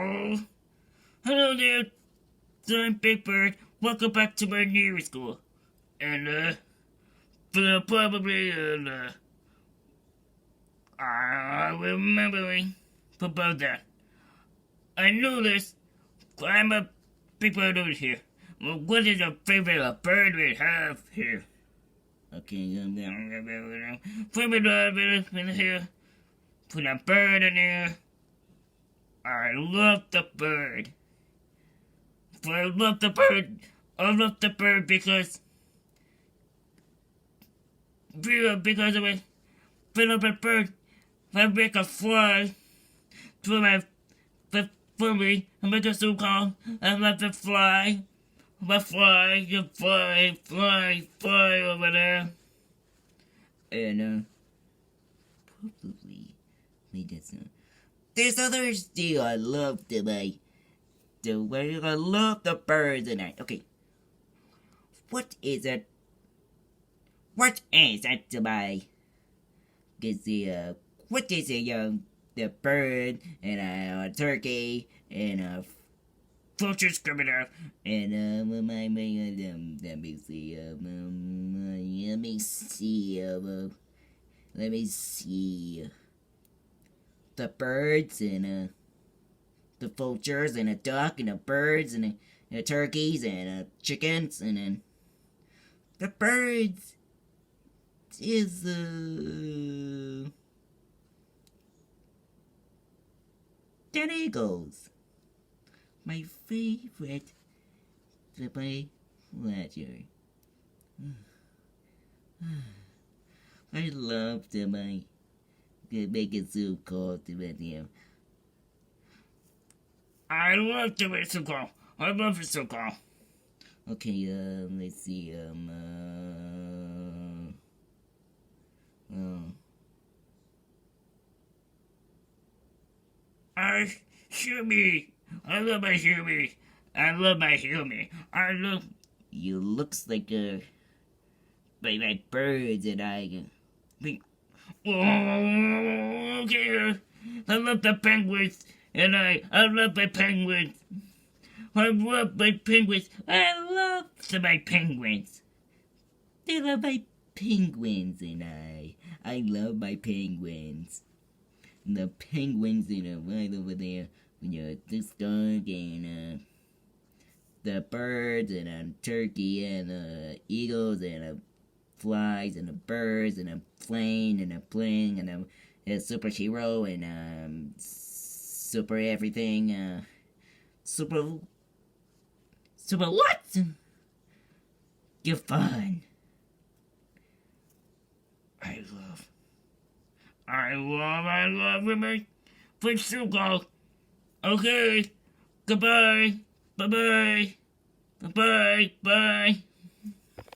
Oh, hello there, I'm Big Bird. Welcome back to my Neary school. And, probably, I'm remembering about that. I know this. I'm a big bird over here. Well, what is your favorite bird we have here? Okay, favorite bird in here. Put a bird in here. I love the bird. I love the bird. I love the bird because of it. But of a bird, I make a fly to my family. I make a soup call. I love to fly. I fly, you fly over there. And probably made that sound. There's others too. I love the way. The way I love the birds and okay. What is it? What is that to buy? Cause what is it, the bird and a turkey and a vulture's coming out and let me see the birds and the vultures and a duck and the birds and the turkeys and chickens and then the birds is dead eagles. My favorite to play pleasure. I love to make a soup call to video. I love to make soup call. I love it soup call. Okay, let's see, Huey. I love my Huey. I love my Huey. I love. You looks like my birds and oh, okay. I love the penguins and I love my penguins. I love my penguins. I love my penguins. They love my penguins and I love my penguins. And the penguins, right over there, this dog and the birds and a turkey and eagles and flies and the birds and a plane and a superhero and super everything. Super what? You're fun. I love women. Please to go. Okay. Goodbye. Bye-bye. Bye-bye. Bye.